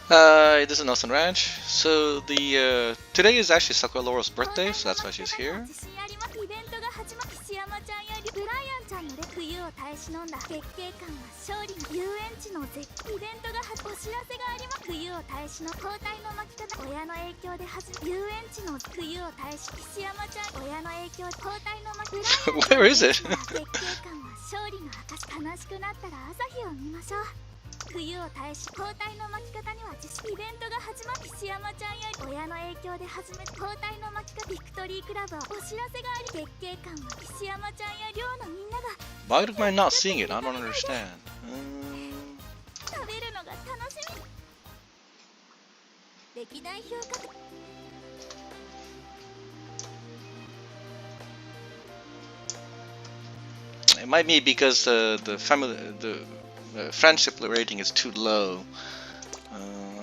This is Nelson Ranch. So the today is actually Sakura Laurel's birthday, so that's why she's here. イベントが始まる岸山ちゃんやブライアンちゃんの冬を耐え忍んだ月桂冠は勝利の遊園地の絶イベントがお知らせがあります冬を耐え忍交代の巻き方親の影響で始め遊園地の冬を耐えし岸山ちゃん親の影響交代の巻きブライアン Where is it? 月桂冠は勝利の証悲しくなったら朝日を見ましょう冬を耐えし交代の巻き方には自主イベントが始まる岸山ちゃんや親の影響で始め交代の巻き方ビクトリークラブはお知らせがあり月桂冠は岸山ちゃんや寮のみんなが Why am I not seeing it? I don't understand. 食べるのが楽しみ歴代評価It might be because the friendship rating is too low.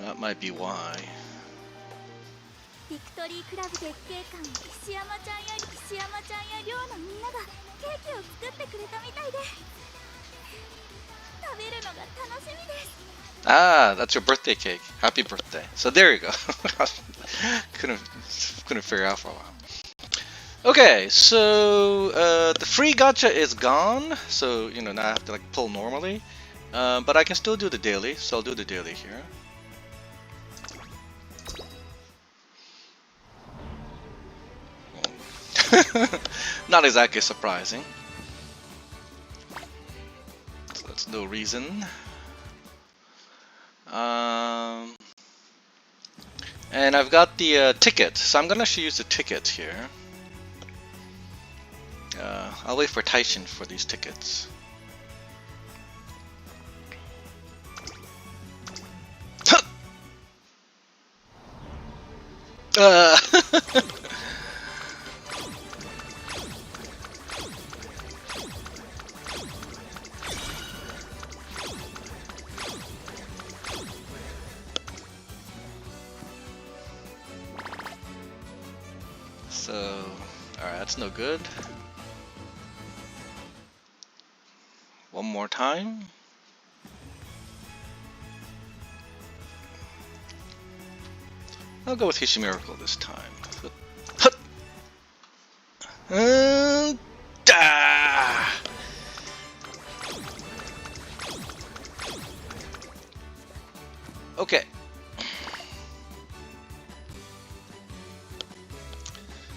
That might be why. ビクトリークラブ月桂冠は岸山ちゃんや寮のみんながケーキを作ってくれたみたいで食べるのが楽しみです Ah, that's your birthday cake. Happy birthday. So there you go. couldn't figure out for a while. Okay, so the free gacha is gone, so you know now I have to like pull normally, but I can still do the daily, so I'll do the daily here. Not exactly surprising. So that's no reason. And I've got the ticket, so I'm gonna actually use the ticket here. I'll wait for Taishin for these tickets. So, alright, that's no good. One more time. I'll go with Miracle this time. Okay.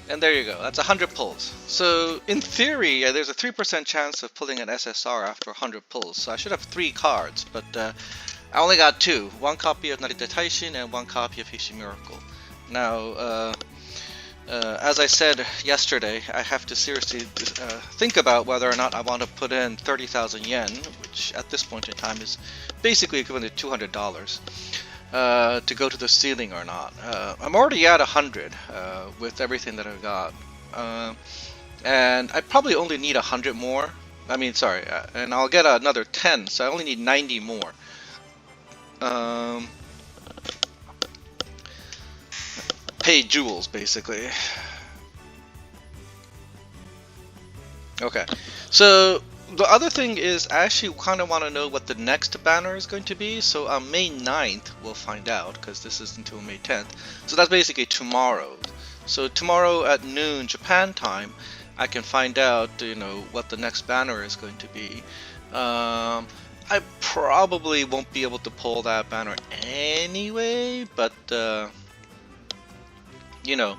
And there you go, that's 100 pulls. So in theory, there's a 3% chance of pulling an SSR after 100 pulls. So I should have 3 cards, but I only got 2. 1 copy of Narita Taishin and 1 copy of Miracle. Now, as I said yesterday, I have to seriously think about whether or not I want to put in 30,000 yen, which at this point in time is basically equivalent to $200. To go to the ceiling or not. I'm already at 100 with everything that I've got, and I probably only need 100 more. I mean, sorry, and I'll get another 10, so I only need 90 more. Pay jewels, basically. Okay, so the other thing is I actually kind of want to know what the next banner is going to be. So on May 9th we'll find out, because this is until May 10th. So that's basically tomorrow. So tomorrow at noon Japan time I can find out, you know, what the next banner is going to be. I probably won't be able to pull that banner anyway, but you know,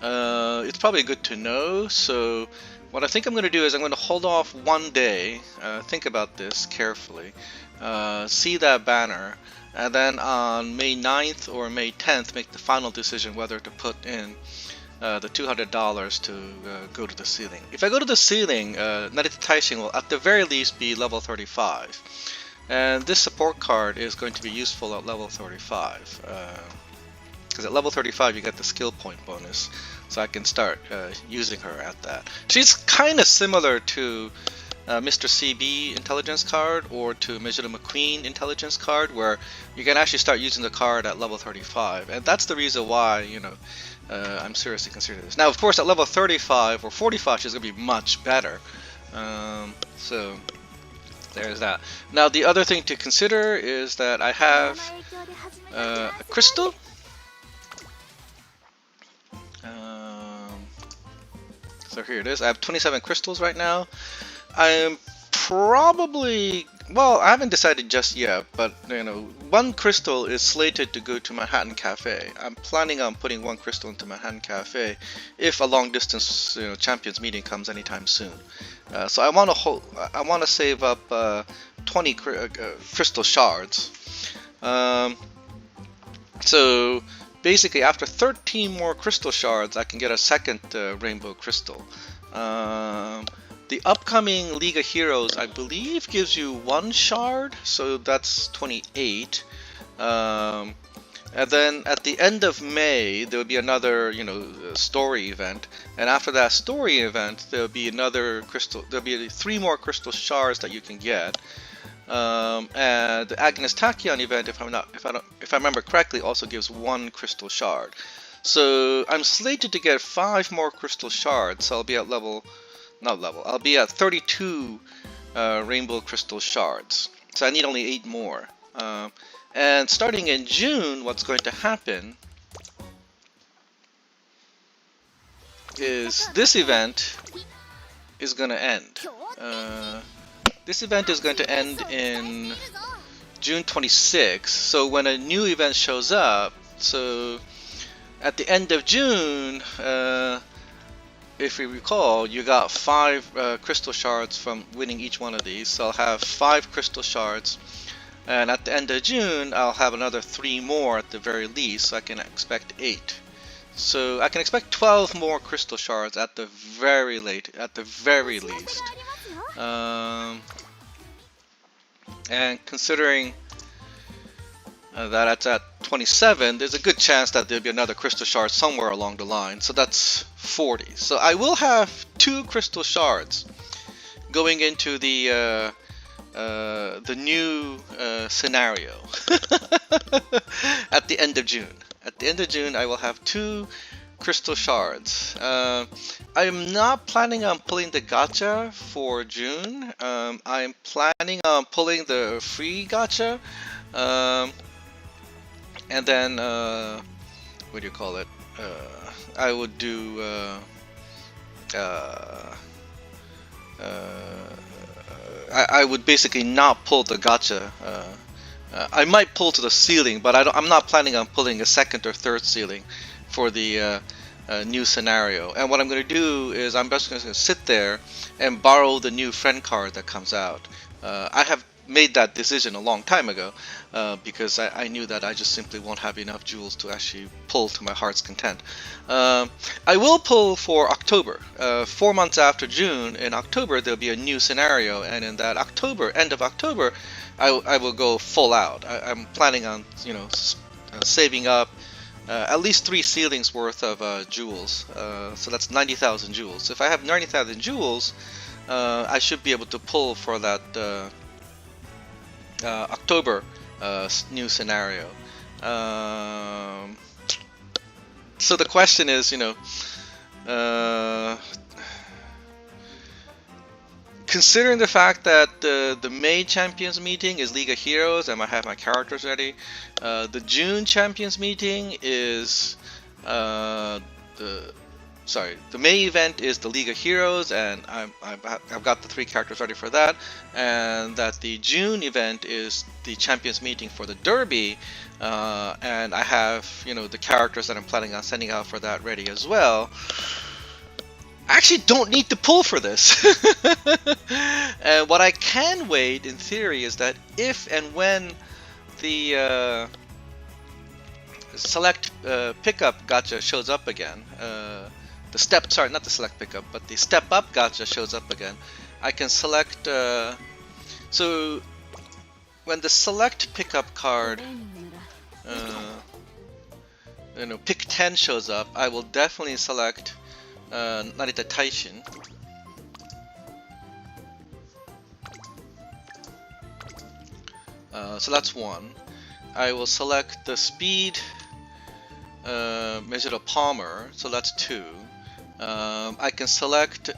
it's probably good to know. So what I think I'm going to do is I'm going to hold off one day, think about this carefully, see that banner, and then on May 9th or May 10th make the final decision whether to put in the $200 to go to the ceiling. If I go to the ceiling, Narita Taishin will at the very least be level 35. And this support card is going to be useful at level 35. Because at level 35 you get the skill point bonus, so I can start using her at that. She's kind of similar to Mr. CB intelligence card or to Mijita McQueen intelligence card, where you can actually start using the card at level 35, and that's the reason why, you know, I'm seriously considering this. Now, of course, at level 35 or 45 she's going to be much better. So there's that. Now the other thing to consider is that I have a crystal. So here it is. I have 27 crystals right now. I'm probably, well, I haven't decided just yet, but you know, one crystal is slated to go to Manhattan Cafe. I'm planning on putting one crystal into Manhattan Cafe if a long distance, you know, champions meeting comes anytime soon. So I want to save up 20 crystal shards. So basically, after 13 more crystal shards, I can get a second rainbow crystal. The upcoming League of Heroes, I believe, gives you one shard, so that's 28. And then at the end of May, there will be another, you know, story event, and after that story event, there'll be another crystal. There'll be 3 more crystal shards that you can get. And the Agnes Tachyon event, if I remember correctly, also gives 1 crystal shard. So I'm slated to get 5 more crystal shards. So I'll be at I'll be at 32 rainbow crystal shards. So I need only 8 more. And starting in June, what's going to happen is this event is going to end. This event is going to end in June 26th. So when a new event shows up, so at the end of June, if you recall, you got 5 crystal shards from winning each one of these. So I'll have 5 crystal shards, and at the end of June, I'll have another 3 more at the very least. So I can expect 8. So I can expect 12 more crystal shards at the very least. And considering that it's at 27, there's a good chance that there'll be another crystal shard somewhere along the line. So that's 40. So I will have 2 crystal shards going into the new scenario at the end of June. At the end of June, I will have 2 crystal shards. I am not planning on pulling the gacha for June. I am planning on pulling the free gacha. And then, what do you call it? I would do I would basically not pull the gacha. I might pull to the ceiling, but I'm not planning on pulling a second or third ceiling for the new scenario. And what I'm going to do is I'm just going to sit there and borrow the new friend card that comes out. I have made that decision a long time ago because I knew that I just simply won't have enough jewels to actually pull to my heart's content. I will pull for October. 4 months after June, in October there'll be a new scenario, and in that end of October, I will go full out. I'm planning on, you know, saving up at least 3 ceilings worth of jewels. So that's 90,000 jewels. If I have 90,000 jewels, I should be able to pull for that October new scenario. So the question is, you know, considering the fact that the May Champions meeting is League of Heroes and I have my characters ready, the June Champions meeting is the May event is the League of Heroes, and I've got the 3 characters ready for that, and that the June event is the Champions meeting for the Derby, and I have, you know, the characters that I'm planning on sending out for that ready as well. I actually don't need to pull for this. And what I can wait in theory is that if and when the select pickup gacha shows up again, not the select pickup, but the step up gacha shows up again, I can select, so when the select pickup card, you know, pick 10 shows up, I will definitely select Narita Taishin. So that's 1. I will select the speed Measure Palmer, so that's 2. I can select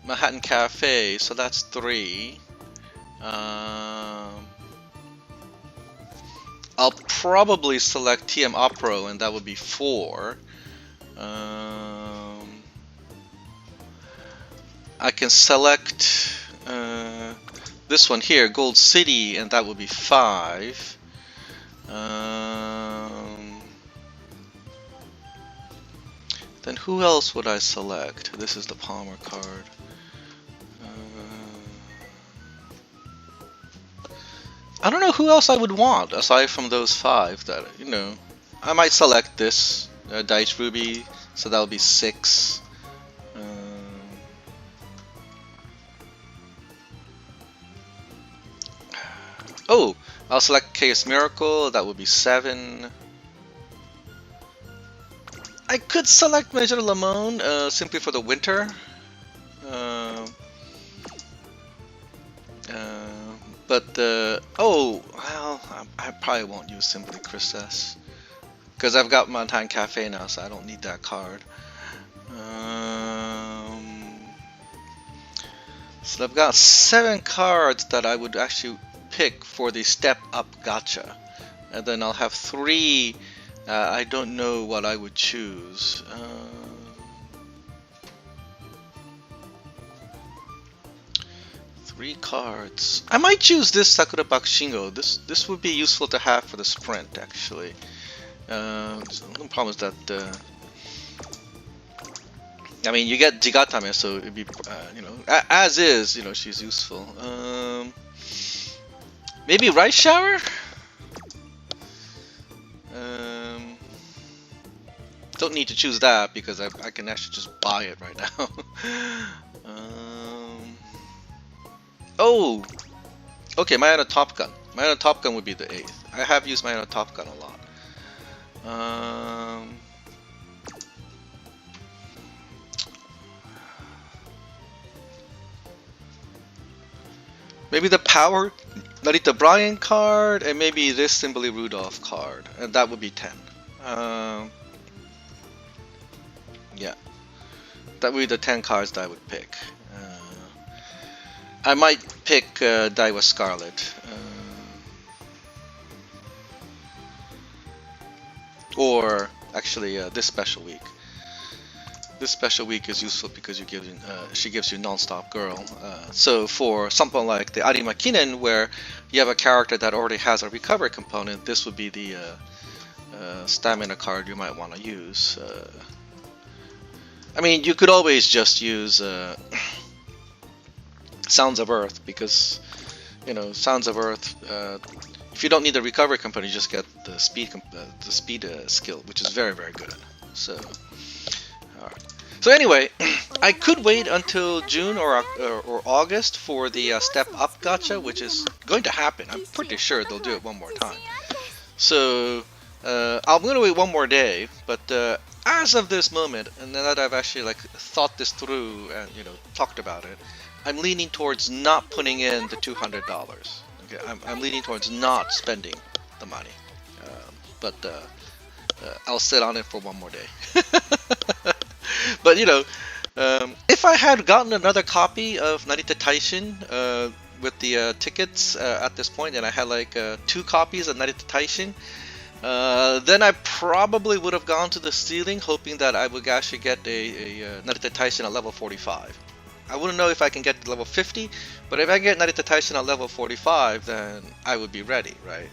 Manhattan Cafe, so that's 3. I'll probably select TM Opera, and that would be 4. I can select this one here, Gold City, and that would be 5. Then who else would I select? This is the Palmer card. I don't know who else I would want aside from those 5. That, you know, I might select this Dice Ruby, so that would be 6. Oh, I'll select Chaos Miracle, that would be 7. I could select Major Lamone simply for the winter. But oh, well, I probably won't use Simply Chris S. Because I've got Manhattan Cafe now, so I don't need that card. So I've got 7 cards that I would actually pick for the Step Up Gacha. And then I'll have 3. I don't know what I would choose. 3 cards. I might choose this Sakura Bakushingo. This would be useful to have for the sprint, actually. The problem is that I mean, you get Jigatame, so it'd be you know, as is, you know, she's useful. Maybe Rice Shower. Don't need to choose that because I can actually just buy it right now. Oh, okay, Mayana Top Gun. Mayana Top Gun would be the 8th. I have used Mayana Top Gun a lot. Maybe the Power Narita Bryan card, and maybe this Simply Rudolph card, and that would be 10. Yeah, that would be the 10 cards that I would pick. I might pick Daiwa Scarlet. Or actually this special week. This special week is useful because you give she gives you non-stop girl. So for something like the Arima Kinen, where you have a character that already has a recovery component, this would be the stamina card you might want to use. I mean, you could always just use Sounds of Earth, because, you know, Sounds of Earth, if you don't need the recovery component, you just get the speed skill, which is very, very good. So, alright. So anyway, I could wait until June or August for the Step Up Gacha, which is going to happen. I'm pretty sure they'll do it one more time. So I'm going to wait one more day, but as of this moment, and now that I've actually like thought this through and, you know, talked about it, I'm leaning towards not putting in the $200. Okay, I'm leaning towards not spending the money, but I'll sit on it for one more day. But you know, if I had gotten another copy of Narita Taishin with the tickets at this point, and I had like 2 copies of Narita Taishin, then I probably would have gone to the ceiling, hoping that I would actually get a Narita Taishin at level 45. I wouldn't know if I can get to level 50, but if I get Narita Taishin at level 45, then I would be ready, right?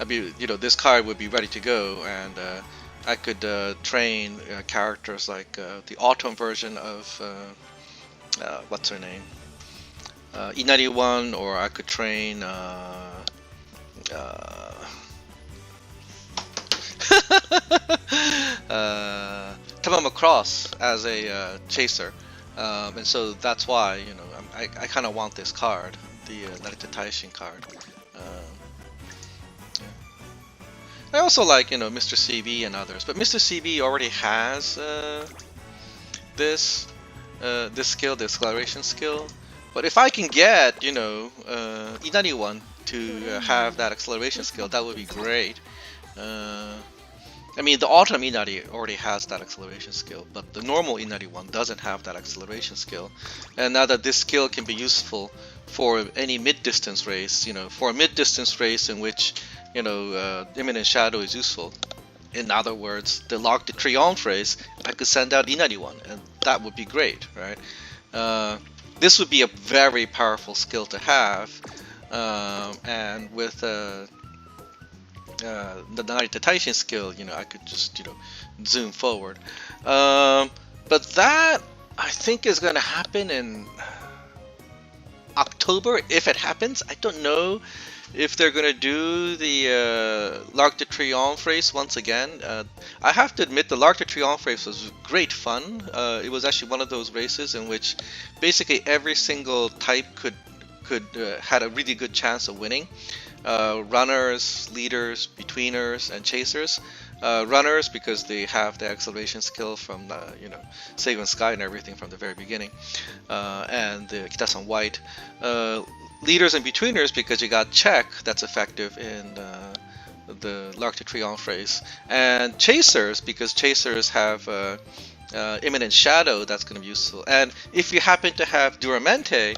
I'd be, you know, this card would be ready to go, and I could train characters like the autumn version of what's her name, Inari One, or I could train Tamama Cross as a chaser, and so that's why, you know, I kind of want this card, the Narita Taishin card. I also like, you know, Mr. CB and others, but Mr. CB already has this skill, the acceleration skill. But if I can get, you know, Inari One to have that acceleration skill, that would be great. I mean, the Autumn Inari already has that acceleration skill, but the normal Inari one doesn't have that acceleration skill. And now that this skill can be useful for any mid-distance race, for a mid-distance race in which, Imminent Shadow is useful. In other words, the L'Arc de Triomphe race, I could send out Inari One, and that would be great, right? This would be a very powerful skill to have, and with the Narita Taishin skill, I could just, zoom forward. But that, I think, is going to happen in October, if it happens. I don't know if they're going to do the L'Arc de Triomphe race once again. I have to admit, the L'Arc de Triomphe race was great fun. It was actually one of those races in which basically every single type could had a really good chance of winning. Runners, leaders, betweeners, and chasers. Runners because they have the acceleration skill from Seigon Sky and everything from the very beginning, and the Kitasan White. Leaders and betweeners because you got Check that's effective in the L'Arc de Triomphe race, and chasers because chasers have Imminent Shadow that's going to be useful. And if you happen to have Duramente,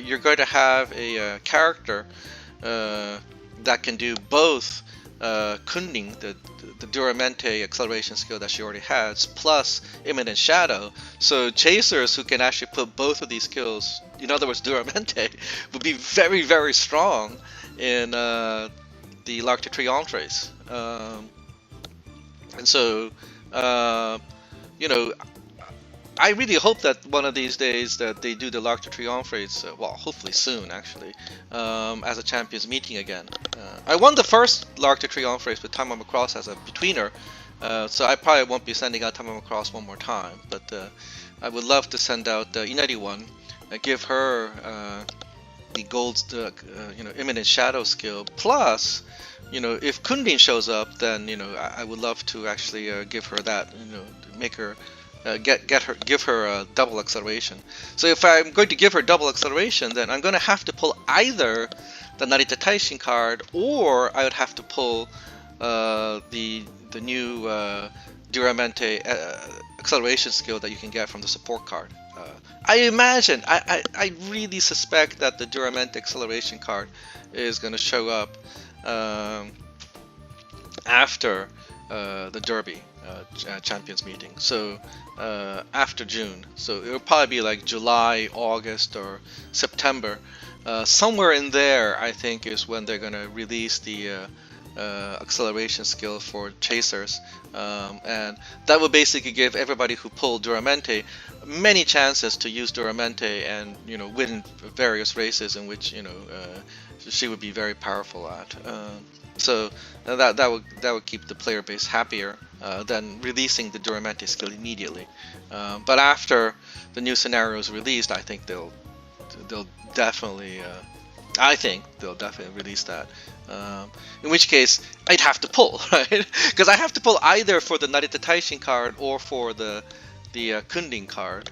you're going to have a character that can do both Kunding, the Duramente acceleration skill that she already has, plus Imminent Shadow. So chasers who can actually put both of these skills, in other words Duramente, would be very, very strong in the L'Arc de Triomphe race. And so, I really hope that one of these days that they do the L'Arc de Triomphe race, well, hopefully soon actually, as a champions meeting again. I won the first L'Arc de Triomphe race with Tamama Cross as a betweener, so I probably won't be sending out Tamama Cross one more time, but I would love to send out Inari One, give her the gold, Imminent Shadow skill, plus, if Kundin shows up, then, I would love to actually give her that, to make her give her a double acceleration. So if I'm going to give her double acceleration, then I'm going to have to pull either the Narita Taishin card, or I would have to pull the new Duramente acceleration skill that you can get from the support card. I imagine, I really suspect that the Duramente acceleration card is going to show up after the Derby champions meeting, so after June. So it'll probably be like July, August, or September. Somewhere in there, I think, is when they're going to release the acceleration skill for chasers, and that will basically give everybody who pulled Duramente many chances to use Duramente and win various races in which she would be very powerful at. So that would keep the player base happier than releasing the Duramente skill immediately. But after the new scenario is released, I think they'll definitely release that. In which case, I'd have to pull, right? Because I have to pull either for the Narita Taishin card or for the Kundin card.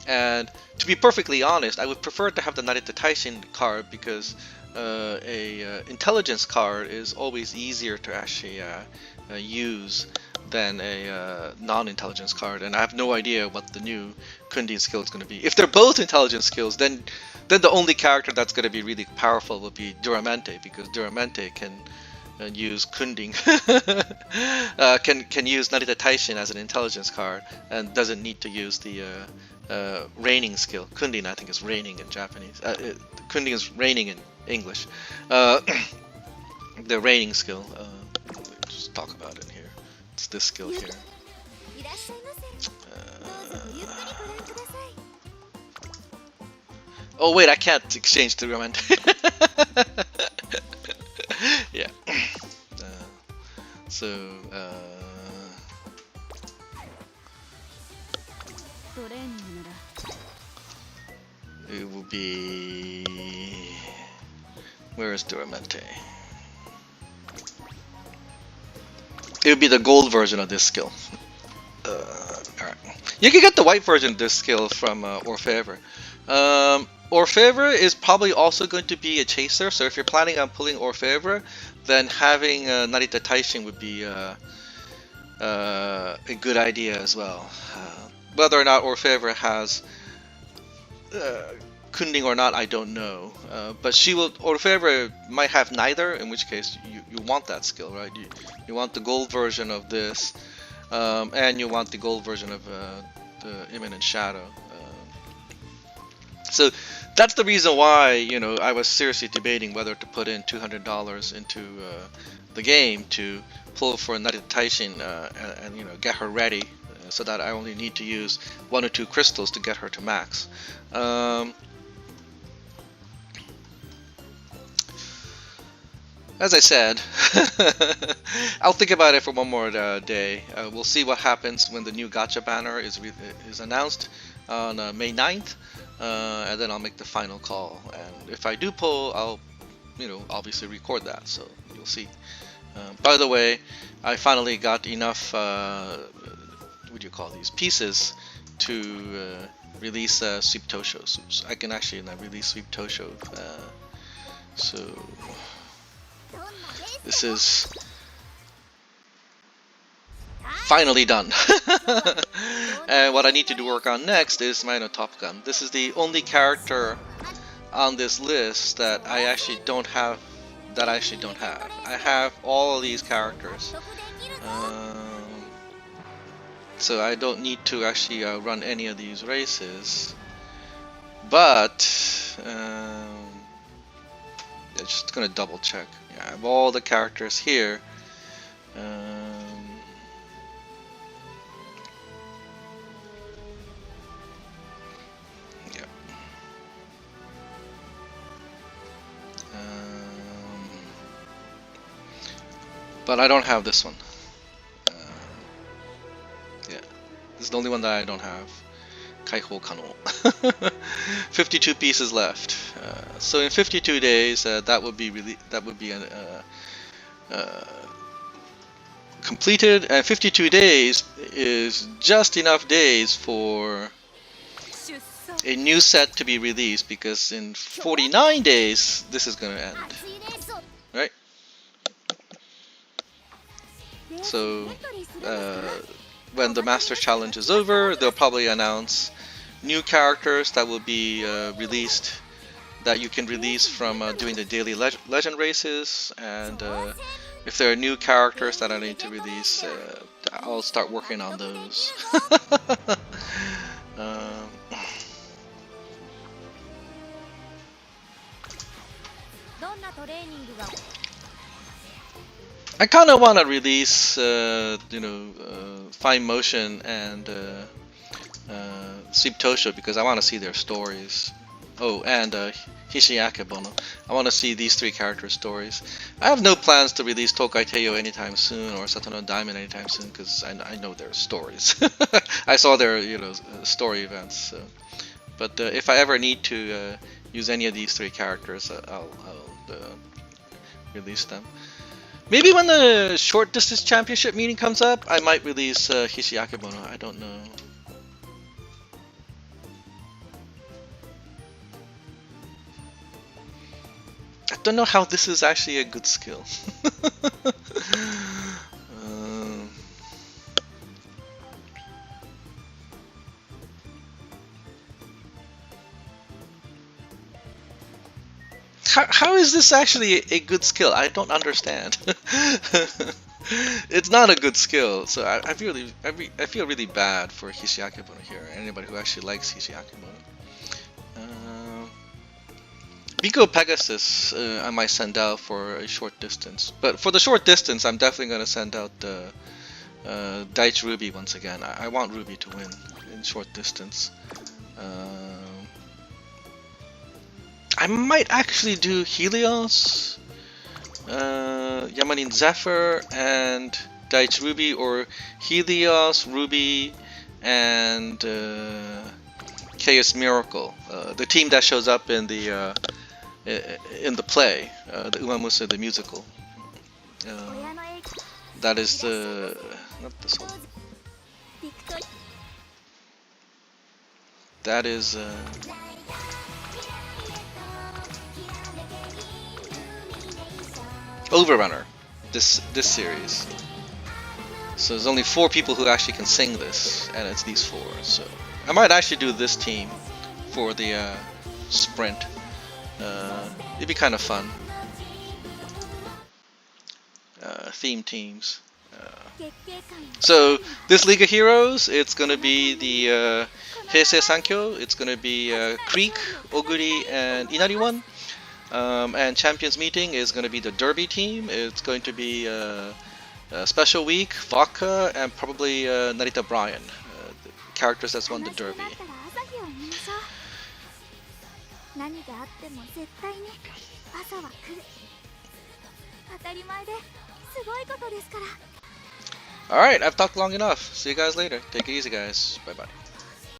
And to be perfectly honest, I would prefer to have the Narita Taishin card because a intelligence card is always easier to actually use than a non-intelligence card, and I have no idea what the new Kundin skill is going to be. If they're both intelligence skills, then the only character that's going to be really powerful will be Duramente, because Duramente can use Kundin, can use Narita Taishin as an intelligence card, and doesn't need to use the reigning skill. Kundin, I think, is reigning in Japanese. Kundin is reigning in English. The reigning skill. Just talk about it here. It's this skill here. Oh wait, I can't exchange the Duramente. Yeah. It will be... Where is Duramente? It would be the gold version of this skill. Alright. You can get the white version of this skill from Orfever. Orfevre is probably also going to be a chaser, so if you're planning on pulling Orfevre, then having Narita Taishin would be a good idea as well. Whether or not Orfevre has Kunding or not, I don't know. But she will. Orfevre might have neither, in which case you want that skill, right? You want the gold version of this, and you want the gold version of the Imminent Shadow. So that's the reason why I was seriously debating whether to put in $200 into the game to pull for Narita Taishin and get her ready, so that I only need to use 1 or 2 crystals to get her to max. As I said, I'll think about it for one more day. We'll see what happens when the new gacha banner is announced on May 9th, and then I'll make the final call. And if I do pull, I'll obviously record that, so you'll see. By the way, I finally got enough what do you call these pieces to release Sweep Tosho. So I can actually release Sweep Tosho. So this is finally done. And what I need to do work on next is my Top Gun. This is the only character on this list that I actually don't have. I have all of these characters. So I don't need to actually run any of these races. But just gonna double check. Yeah, I have all the characters here. Yeah. But I don't have this one. Yeah, this is the only one that I don't have. Kaihou Kano. 52 pieces left. So in 52 days, that would be completed. And 52 days is just enough days for a new set to be released, because in 49 days this is going to end, right? So when the Master Challenge is over, they'll probably announce new characters that will be released, that you can release from doing the daily legend races. And if there are new characters that I need to release, I'll start working on those. I kind of want to release, Fine Motion and Sweep Tosho, because I want to see their stories. Oh, and Hishiakebono. I want to see these 3 characters' stories. I have no plans to release Tokai Teiyo anytime soon, or Satono Diamond anytime soon, because I know their stories. I saw their story events. So. But if I ever need to use any of these 3 characters, I'll release them. Maybe when the short distance championship meeting comes up, I might release Hishiakebono. I don't know. I don't know how this is actually a good skill. How is this actually a good skill? I don't understand. It's not a good skill, so I feel really bad for Hishiakebono here. Anybody who actually likes Hishiakebono. Biko Pegasus I might send out for a short distance, but for the short distance I'm definitely going to send out Daichi Ruby once again. I want Ruby to win in short distance. I might actually do Helios, Yamanin Zephyr, and Daichi Ruby, or Helios, Ruby, and Chaos Miracle, the team that shows up in the play, the Umamusume the musical. That is the not this one. That is Overrunner. This series. So there's only 4 people who actually can sing this, and it's these 4. So I might actually do this team for the sprint. It'd be kind of fun. Theme teams. So this League of Heroes, it's gonna be the Heisei Sankyo. It's gonna be Creek, Oguri, and Inari One. And Champions Meeting is gonna be the Derby team. It's going to be Special Week, Vodka, and probably Narita Bryan, the characters that's won the Derby. Alright, I've talked long enough. See you guys later. Take it easy, guys. Bye bye.